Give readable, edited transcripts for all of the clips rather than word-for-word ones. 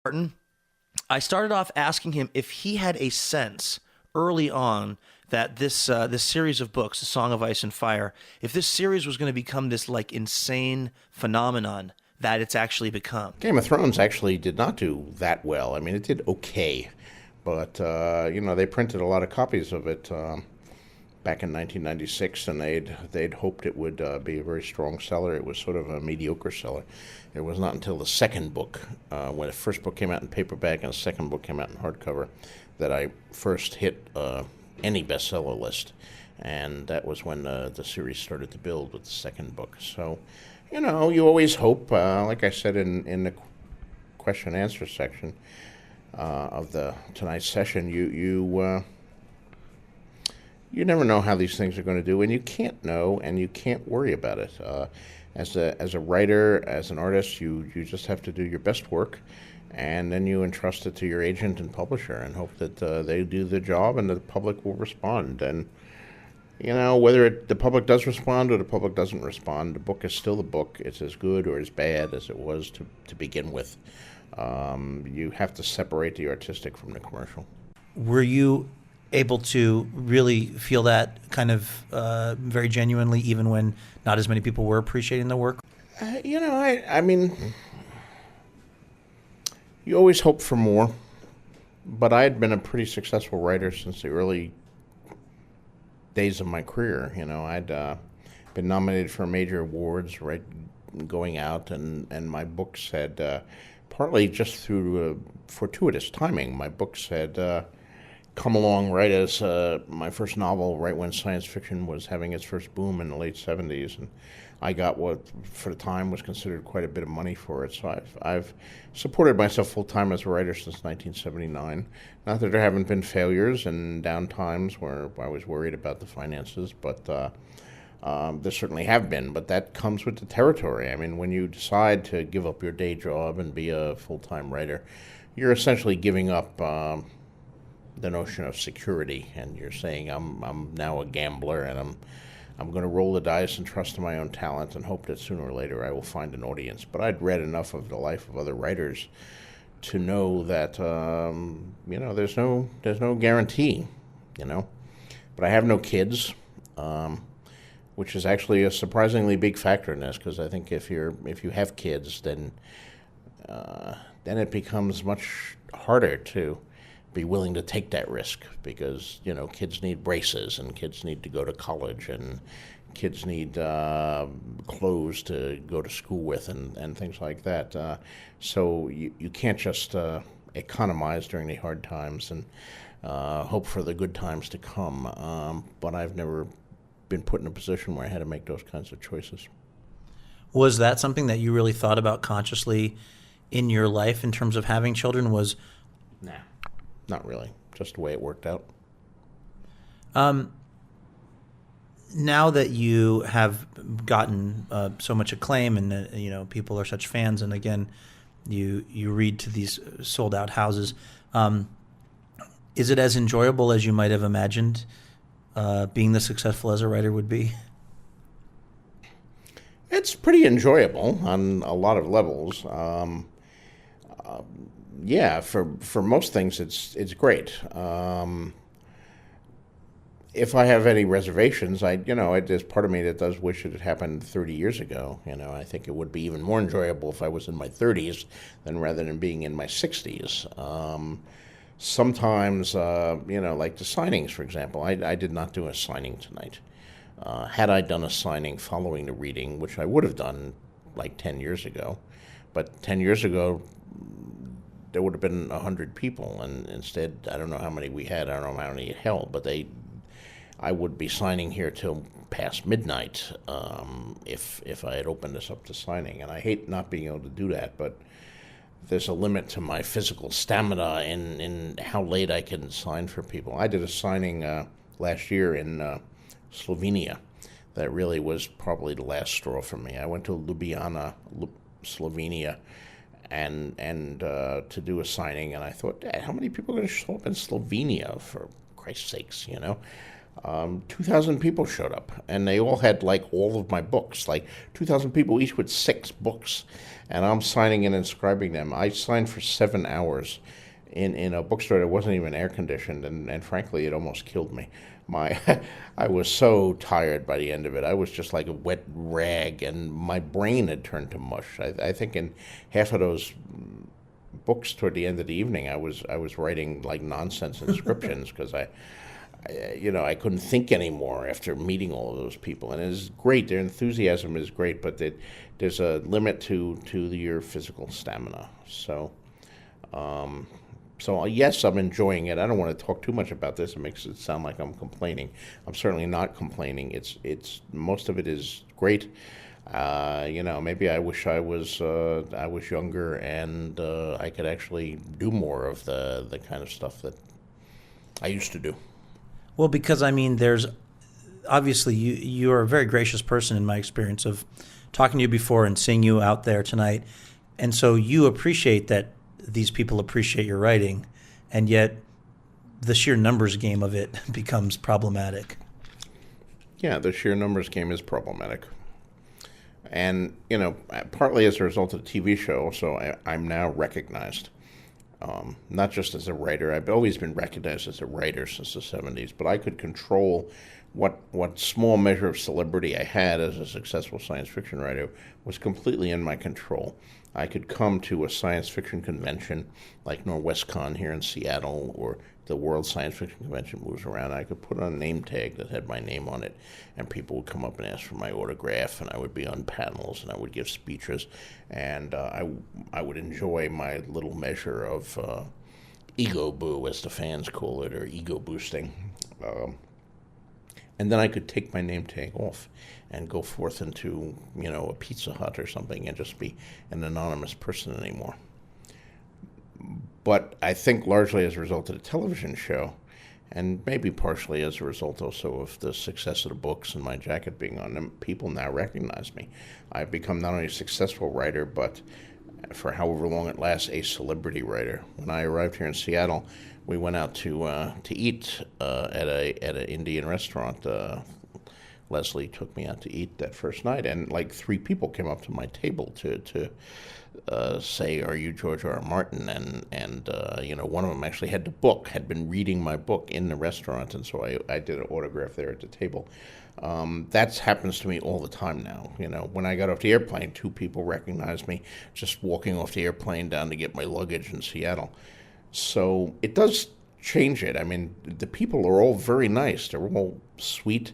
Martin, I started off asking him if he had a sense early on that this series of books, The Song of Ice and Fire, if this series was going to become this like insane phenomenon that it's actually become. Game of Thrones actually did not do that well. I mean, it did okay, but they printed a lot of copies of it back in 1996, and they'd hoped it would be a very strong seller. It was sort of a mediocre seller. It was not until the second book, when the first book came out in paperback and the second book came out in hardcover, that I first hit any bestseller list, and that was when the series started to build with the second book. So, you always hope, like I said in the question and answer section of the tonight's session, you never know how these things are going to do, and you can't know, and you can't worry about it. As a writer, as an artist, you just have to do your best work, and then you entrust it to your agent and publisher, and hope that they do the job, and the public will respond. And whether the public does respond or the public doesn't respond, the book is still the book. It's as good or as bad as it was to begin with. You have to separate the artistic from the commercial. Were you able to really feel that kind of very genuinely, even when not as many people were appreciating the work? I mean, you always hope for more, but I had been a pretty successful writer since the early days of my career. I'd been nominated for major awards, right, going out, and my books had, partly just through fortuitous timing, my books had come along right as my first novel, right when science fiction was having its first boom in the late 70s, and I got what for the time was considered quite a bit of money for it. So I've supported myself full time as a writer since 1979. Not that there haven't been failures and down times where I was worried about the finances, but there certainly have been. But that comes with the territory. I mean, when you decide to give up your day job and be a full time writer, you're essentially giving up the notion of security, and you're saying I'm now a gambler, and I'm going to roll the dice and trust in my own talent and hope that sooner or later I will find an audience. But I'd read enough of the life of other writers to know that there's no guarantee, But I have no kids, which is actually a surprisingly big factor in this, because I think if you have kids, then it becomes much harder to be willing to take that risk, because kids need braces, and kids need to go to college, and kids need clothes to go to school with, and things like that. So you can't just economize during the hard times and hope for the good times to come. But I've never been put in a position where I had to make those kinds of choices. Was that something that you really thought about consciously in your life in terms of having children? Nah. Not really. Just the way it worked out. Now that you have gotten so much acclaim, and people are such fans, and again, you read to these sold out houses, is it as enjoyable as you might have imagined being this successful as a writer would be? It's pretty enjoyable on a lot of levels. Yeah, for most things, it's great. If I have any reservations, there's part of me that does wish it had happened 30 years ago. I think it would be even more enjoyable if I was in my 30s rather than being in my 60s. Sometimes, like the signings, for example, I did not do a signing tonight. Had I done a signing following the reading, which I would have done like 10 years ago, but 10 years ago, there would have been 100 people, and instead, I don't know how many we had, I don't know how many it held, but I would be signing here till past midnight if I had opened this up to signing, and I hate not being able to do that, but there's a limit to my physical stamina in how late I can sign for people. I did a signing last year in Slovenia that really was probably the last straw for me. I went to Ljubljana, Slovenia, and to do a signing, and I thought, Dad, how many people are going to show up in Slovenia, for Christ's sakes, 2,000 people showed up, and they all had like all of my books, like 2,000 people each with 6 books, and I'm signing and inscribing them. I signed for 7 hours in a bookstore that wasn't even air conditioned, and frankly, it almost killed me. I was so tired by the end of it. I was just like a wet rag, and my brain had turned to mush. I think in half of those books toward the end of the evening, I was writing like nonsense inscriptions because I couldn't think anymore after meeting all of those people. And it's great. Their enthusiasm is great, but there's a limit to your physical stamina. So yes, I'm enjoying it. I don't want to talk too much about this. It makes it sound like I'm complaining. I'm certainly not complaining. It's most of it is great. Maybe I wish I was younger and I could actually do more of the kind of stuff that I used to do. Well, because I mean, there's obviously you're a very gracious person in my experience of talking to you before and seeing you out there tonight, and so you appreciate that these people appreciate your writing, and yet the sheer numbers game of it becomes problematic. Yeah, the sheer numbers game is problematic. And, partly as a result of the TV show, so I'm now recognized. Not just as a writer. I've always been recognized as a writer since the 70s, but I could control what small measure of celebrity I had as a successful science fiction writer was completely in my control. I could come to a science fiction convention like NorwestCon here in Seattle, or the World Science Fiction Convention moves around. I could put on a name tag that had my name on it, and people would come up and ask for my autograph, and I would be on panels, and I would give speeches, and I would enjoy my little measure of ego boo, as the fans call it, or ego boosting. And then I could take my name tag off and go forth into, a Pizza Hut or something and just be an anonymous person anymore. But I think largely as a result of the television show, and maybe partially as a result also of the success of the books and my jacket being on them, people now recognize me. I've become not only a successful writer, but for however long it lasts, a celebrity writer. When I arrived here in Seattle, we went out to eat at an Indian restaurant. Leslie took me out to eat that first night, and like 3 people came up to my table to say, "Are you George R. R. Martin?" And one of them actually had the book, had been reading my book in the restaurant, and so I did an autograph there at the table. That happens to me all the time now. When I got off the airplane, 2 people recognized me just walking off the airplane down to get my luggage in Seattle. So it does change it. I mean, the people are all very nice. They're all sweet,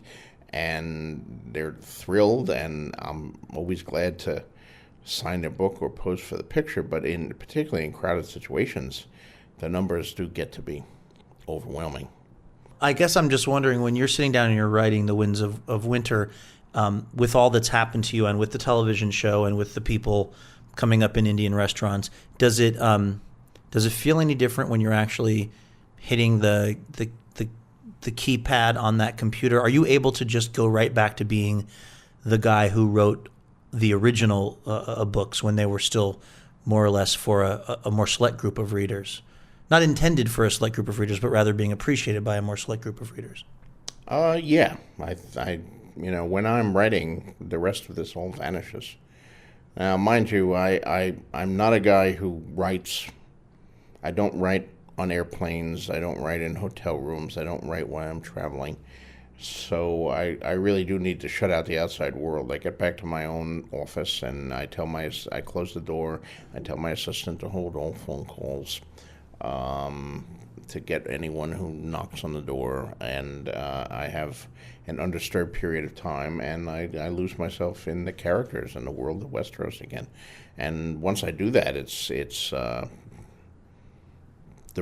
and they're thrilled, and I'm always glad to sign their book or pose for the picture. But particularly in crowded situations, the numbers do get to be overwhelming. I guess I'm just wondering, when you're sitting down and you're writing The Winds of Winter, with all that's happened to you and with the television show and with the people coming up in Indian restaurants, does it feel any different when you're actually hitting the keypad on that computer? Are you able to just go right back to being the guy who wrote the original books when they were still more or less for a more select group of readers? Not intended for a select group of readers, but rather being appreciated by a more select group of readers. Yeah. I when I'm writing, the rest of this all vanishes. Now, mind you, I'm not a guy who writes. I don't write on airplanes. I don't write in hotel rooms. I don't write while I'm traveling. So I really do need to shut out the outside world. I get back to my own office, and I close the door. I tell my assistant to hold all phone calls, to get anyone who knocks on the door, and I have an undisturbed period of time, and I lose myself in the characters and the world of Westeros again. And once I do that, it's the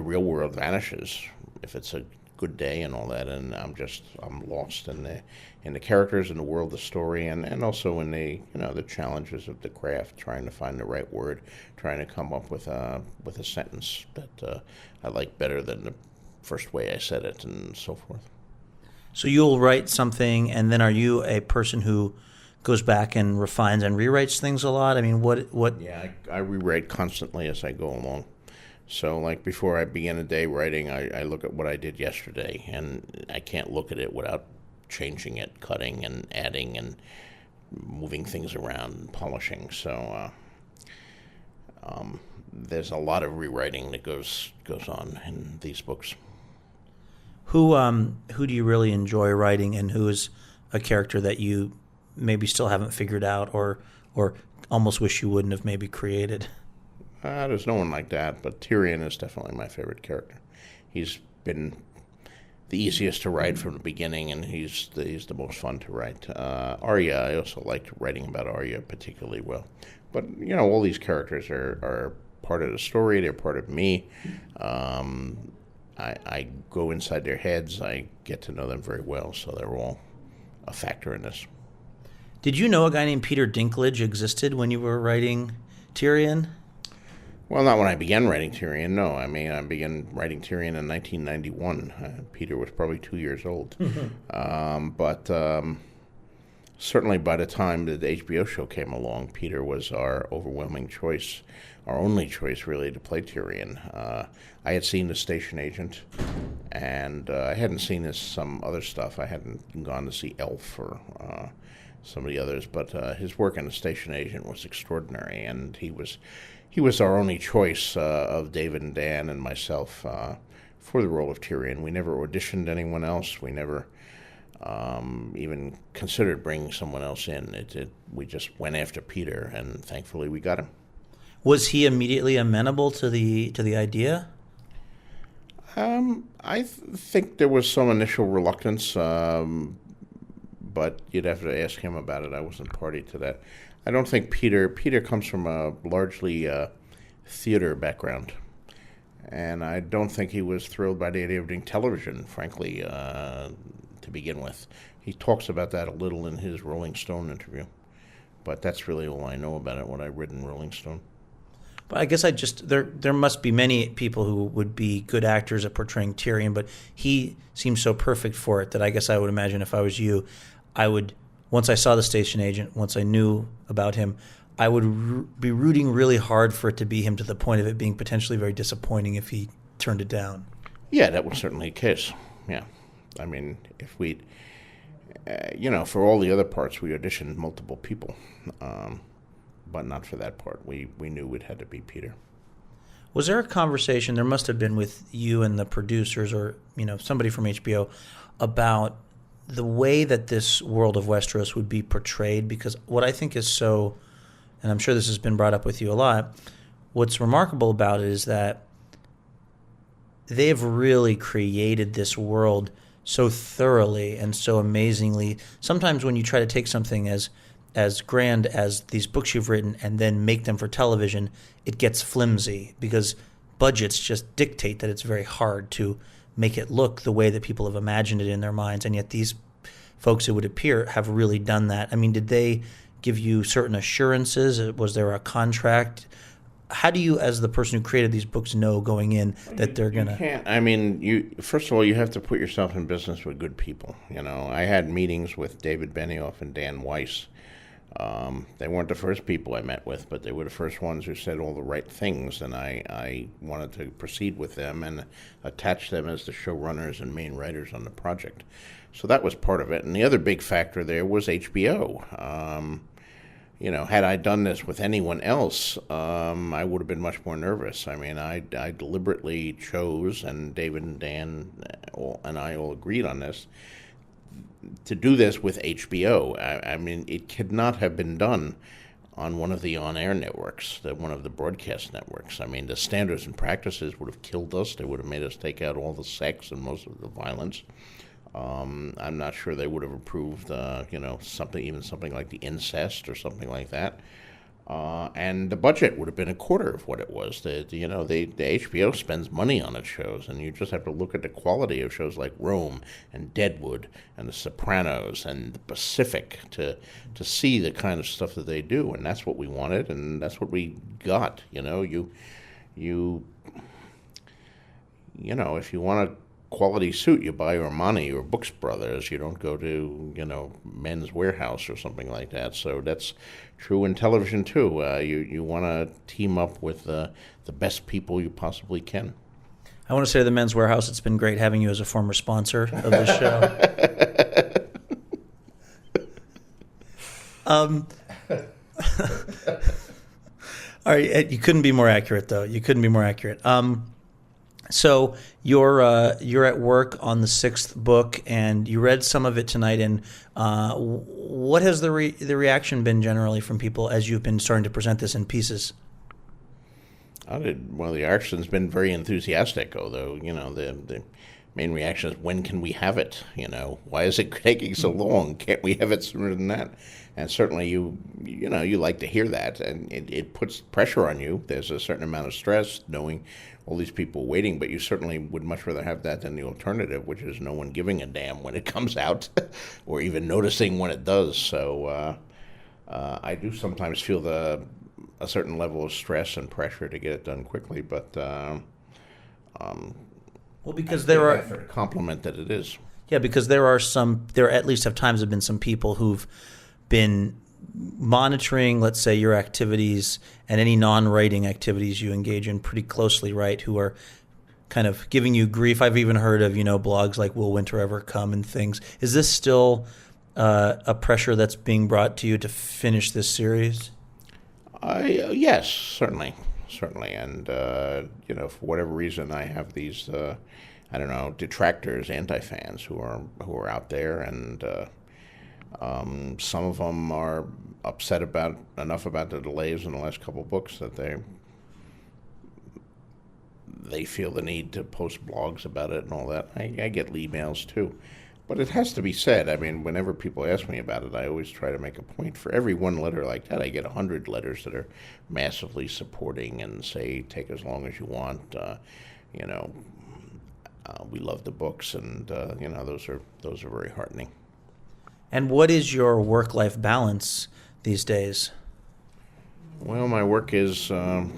real world vanishes if it's a good day and all that, and I'm lost in the characters, in the world, the story, and also in the challenges of the craft, trying to find the right word, trying to come up with a sentence that I like better than the first way I said it, and so forth. So you'll write something, and then are you a person who goes back and refines and rewrites things a lot? I mean, what? Yeah, I rewrite constantly as I go along. So, like, before I begin a day writing, I look at what I did yesterday, and I can't look at it without changing it, cutting and adding and moving things around and polishing. So, there's a lot of rewriting that goes on in these books. Who do you really enjoy writing, and who is a character that you maybe still haven't figured out, or almost wish you wouldn't have maybe created? There's no one like that, but Tyrion is definitely my favorite character. He's been the easiest to write from the beginning, and he's the most fun to write. Arya, I also liked writing about Arya particularly well. But, all these characters are part of the story. They're part of me. I go inside their heads. I get to know them very well, so they're all a factor in this. Did you know a guy named Peter Dinklage existed when you were writing Tyrion? Well, not when I began writing Tyrion, no. I mean, I began writing Tyrion in 1991. Peter was probably 2 years old. But certainly by the time that the HBO show came along, Peter was our overwhelming choice, our only choice, really, to play Tyrion. I had seen The Station Agent, and I hadn't seen some other stuff. I hadn't gone to see Elf or some of the others, but his work in The Station Agent was extraordinary, and he was our only choice of David and Dan and myself for the role of Tyrion. We never auditioned anyone else. We never even considered bringing someone else in. We just went after Peter, and thankfully we got him. Was he immediately amenable to the idea? I think there was some initial reluctance, but you'd have to ask him about it. I wasn't party to that. I don't think Peter comes from a largely theater background, and I don't think he was thrilled by the idea of doing television, frankly, to begin with. He talks about that a little in his Rolling Stone interview, but that's really all I know about it, what I read in Rolling Stone. But I guess there must be many people who would be good actors at portraying Tyrion, but he seems so perfect for it that I guess I would imagine if I was you, I would, once I saw The Station Agent, once I knew about him, I would be rooting really hard for it to be him, to the point of it being potentially very disappointing if he turned it down. Yeah, that was certainly the case. Yeah. I mean, if we'd, for all the other parts, we auditioned multiple people, but not for that part. We knew it had to be Peter. Was there a conversation, there must have been, with you and the producers, or somebody from HBO, about the way that this world of Westeros would be portrayed? Because what I think is so, and I'm sure this has been brought up with you a lot, what's remarkable about it is that they've really created this world so thoroughly and so amazingly. Sometimes when you try to take something as grand as these books you've written and then make them for television, it gets flimsy because budgets just dictate that it's very hard to make it look the way that people have imagined it in their minds. And yet these folks, it would appear, have really done that. I mean, did they give you certain assurances? Was there a contract? How do you, as the person who created these books, know going in that they're going to... You can't. I mean, first of all, you have to put yourself in business with good people. I had meetings with David Benioff and Dan Weiss. They weren't the first people I met with, but they were the first ones who said all the right things, and I wanted to proceed with them and attach them as the showrunners and main writers on the project. So that was part of it. And the other big factor there was HBO. Had I done this with anyone else, I would have been much more nervous. I mean, I deliberately chose, and David and Dan and I all agreed on this, to do this with HBO. I mean, it could not have been done on one of the on-air networks, one of the broadcast networks. I mean, the standards and practices would have killed us. They would have made us take out all the sex and most of the violence. I'm not sure they would have approved, something like the incest or something like that. And the budget would have been a quarter of what it was. The HBO spends money on its shows, and you just have to look at the quality of shows like Rome and Deadwood and The Sopranos and The Pacific to see the kind of stuff that they do, and that's what we wanted, and that's what we got. If you want to quality suit, you buy Armani or Brooks Brothers. You don't go to, Men's Warehouse or something like that. So that's true in television too. You want to team up with the best people you possibly can. I want to say to the Men's Warehouse, it's been great having you as a former sponsor of this show. All right, you couldn't be more accurate, though. You couldn't be more accurate. So you're at work on the 6th book, and you read some of it tonight. And what has the reaction been generally from people as you've been starting to present this in pieces? Well, the reaction's been very enthusiastic, although, the main reaction is, when can we have it? Why is it taking so long? Can't we have it sooner than that? And certainly you like to hear that, and it puts pressure on you. There's a certain amount of stress knowing all these people waiting, but you certainly would much rather have that than the alternative, which is no one giving a damn when it comes out or even noticing when it does. So I do sometimes feel a certain level of stress and pressure to get it done quickly, but because there are a compliment that it is. Yeah, because there at least have times have been some people who've been monitoring, let's say, your activities and any non-writing activities you engage in pretty closely, right? Who are kind of giving you grief. I've even heard of, blogs like Will Winter Ever Come and things. Is this still a pressure that's being brought to you to finish this series? Yes, certainly. And, for whatever reason, I have these, detractors, anti-fans who are out there, and some of them are upset enough about the delays in the last couple of books that they feel the need to post blogs about it and all that. I get emails too. But it has to be said, whenever people ask me about it, I always try to make a point. For every one letter like that, I get 100 letters that are massively supporting and say, take as long as you want. We love the books, and those are very heartening. And what is your work-life balance these days? Well, my work is, part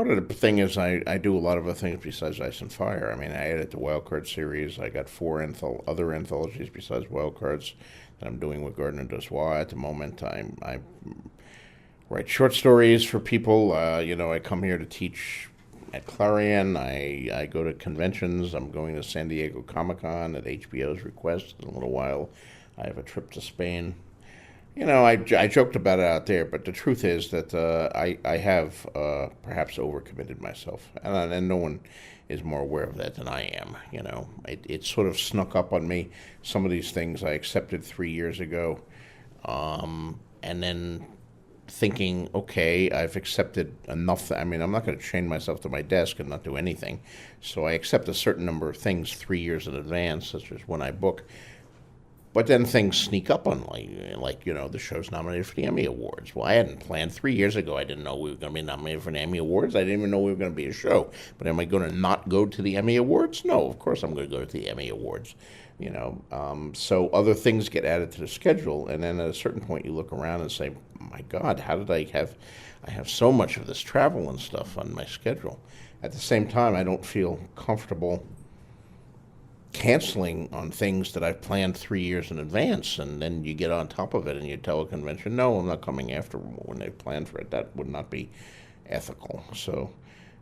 of the thing is I do a lot of other things besides Ice and Fire. I edit the Wildcard series. I got 4 other anthologies besides Wildcards that I'm doing with Gardner Dozois at the moment. I write short stories for people. I come here to teach at Clarion. I go to conventions. I'm going to San Diego Comic-Con at HBO's request in a little while. I have a trip to Spain. I joked about it out there, but the truth is that I have perhaps overcommitted myself, and no one is more aware of that than I am. It sort of snuck up on me. Some of these things I accepted 3 years ago, and then thinking, okay, I've accepted enough. I'm not going to chain myself to my desk and not do anything. So I accept a certain number of things 3 years in advance, such as when I book. But then things sneak up on the show's nominated for the Emmy Awards. Well, I hadn't planned 3 years ago. I didn't know we were going to be nominated for the Emmy Awards. I didn't even know we were going to be a show. But am I going to not go to the Emmy Awards? No, of course I'm going to go to the Emmy Awards. So other things get added to the schedule, and then at a certain point you look around and say, my God, how did I have so much of this travel and stuff on my schedule? At the same time, I don't feel comfortable canceling on things that I've planned 3 years in advance, and then you get on top of it and you tell a convention, no, I'm not coming after when they planned for it. That would not be ethical. So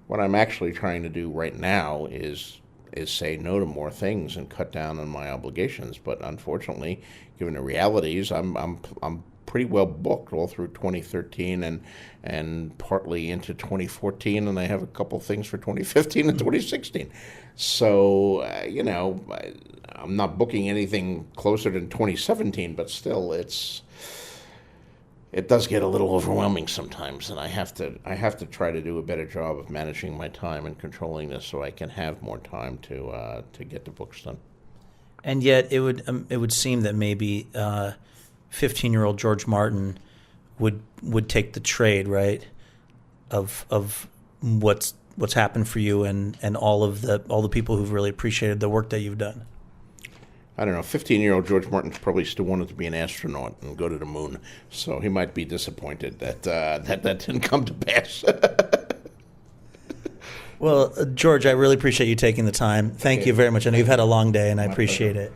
what I'm actually trying to do right now is say no to more things and cut down on my obligations. But unfortunately, given the realities, I'm pretty well booked all through 2013 and partly into 2014, and I have a couple things for 2015 and 2016. So, I'm not booking anything closer than 2017, but still, it does get a little overwhelming sometimes, and I have to try to do a better job of managing my time and controlling this so I can have more time to get the books done. And yet, it would seem that maybe 15-year-old George Martin would take the trade, right, of what's happened for you and all the people who've really appreciated the work that you've done. I don't know, 15-year-old George Martin probably still wanted to be an astronaut and go to the moon, so he might be disappointed that didn't come to pass. Well, George, I really appreciate you taking the time. Thank Okay. you very much. I know you've had a long day, and I My appreciate pleasure. it.